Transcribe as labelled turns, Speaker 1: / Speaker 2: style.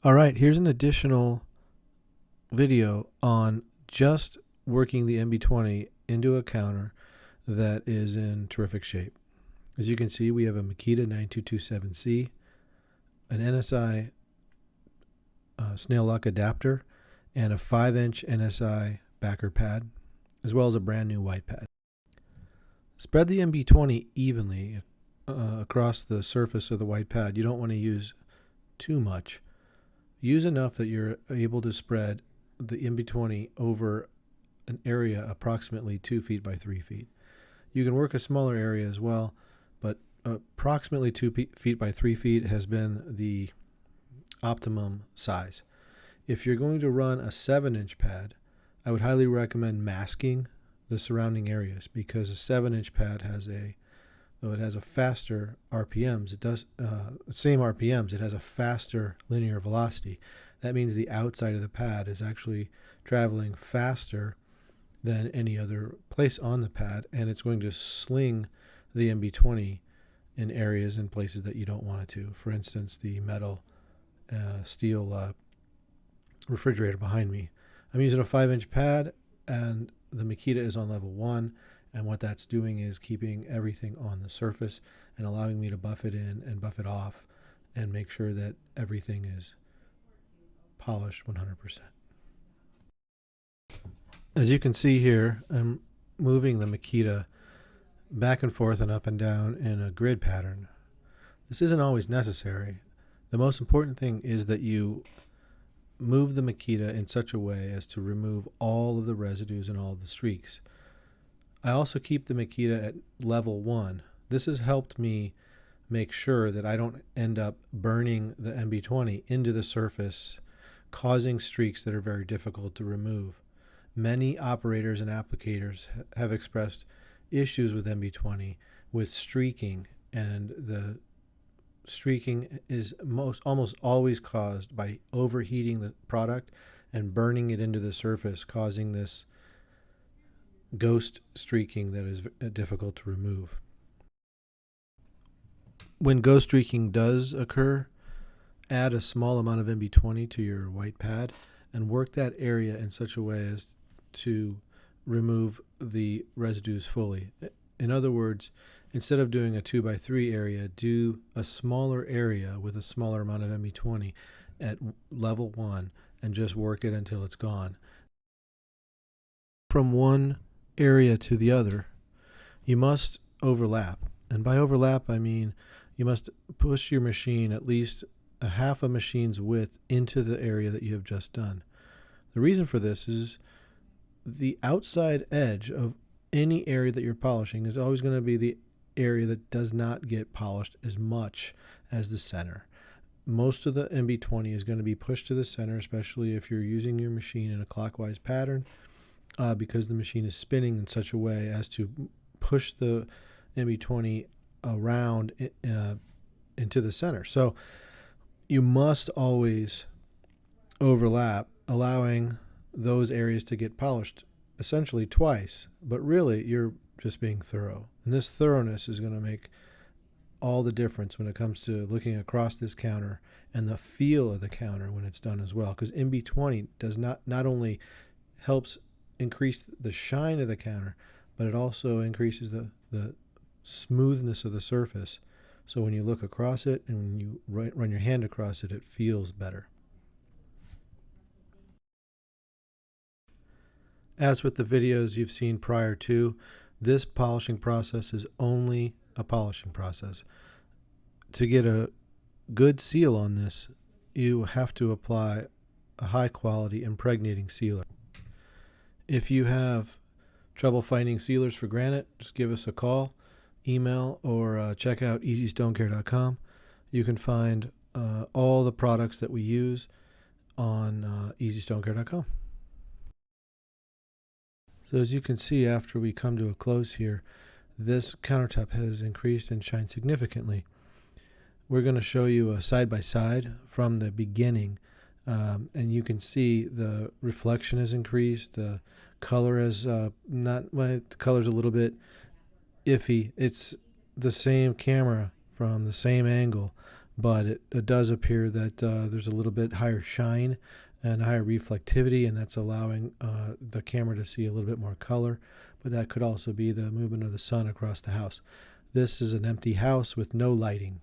Speaker 1: All right, here's an additional video on just working the MB20 into a counter that is in terrific shape. As you can see, we have a Makita 9227C, an NSI snail lock adapter, and a 5-inch NSI backer pad, as well as a brand new white pad. Spread the MB20 evenly across the surface of the white pad. You don't want to use too much. Use enough that you're able to spread the MB20 over an area approximately 2 feet by 3 feet. You can work a smaller area as well, but approximately 2 feet by 3 feet has been the optimum size. If you're going to run a 7-inch pad, I would highly recommend masking the surrounding areas, because a 7-inch pad though it has a faster RPMs, it does same RPMs, it has a faster linear velocity. That means the outside of the pad is actually traveling faster than any other place on the pad, and it's going to sling the MB20 in areas and places that you don't want it to. For instance, the metal steel refrigerator behind me. I'm using a 5-inch pad, and the Makita is on level 1. And what that's doing is keeping everything on the surface and allowing me to buff it in and buff it off and make sure that everything is polished 100%. As you can see here, I'm moving the Makita back and forth and up and down in a grid pattern. This isn't always necessary. The most important thing is that you move the Makita in such a way as to remove all of the residues and all of the streaks. I also keep the Makita at level 1. This has helped me make sure that I don't end up burning the MB20 into the surface, causing streaks that are very difficult to remove. Many operators and applicators have expressed issues with MB20 with streaking, and the streaking is almost always caused by overheating the product and burning it into the surface, causing this ghost streaking that is difficult to remove. When ghost streaking does occur, add a small amount of MB20 to your white pad and work that area in such a way as to remove the residues fully. In other words, instead of doing a 2x3 area, do a smaller area with a smaller amount of MB20 at level 1 and just work it until it's gone. From one area to the other, you must overlap. And by overlap, I mean you must push your machine at least a half a machine's width into the area that you have just done. The reason for this is the outside edge of any area that you're polishing is always going to be the area that does not get polished as much as the center. Most of the MB20 is going to be pushed to the center, especially if you're using your machine in a clockwise pattern, because the machine is spinning in such a way as to push the MB20 around into the center. So you must always overlap, allowing those areas to get polished essentially twice, but really you're just being thorough. And this thoroughness is going to make all the difference when it comes to looking across this counter and the feel of the counter when it's done as well, because MB20 does not only helps increase the shine of the counter, but it also increases the smoothness of the surface. So when you look across it and when you run your hand across it, it feels better. As with the videos you've seen prior to, this polishing process is only a polishing process. To get a good seal on this, you have to apply a high quality impregnating sealer. If you have trouble finding sealers for granite, just give us a call, email, or check out easystonecare.com. You can find all the products that we use on easystonecare.com. So as you can see, after we come to a close here, this countertop has increased in shine significantly. We're going to show you a side-by-side from the beginning, and you can see the reflection has increased. The color has the color's a little bit iffy. It's the same camera from the same angle, but it does appear that there's a little bit higher shine and higher reflectivity, and that's allowing the camera to see a little bit more color, but that could also be the movement of the sun across the house. This is an empty house with no lighting.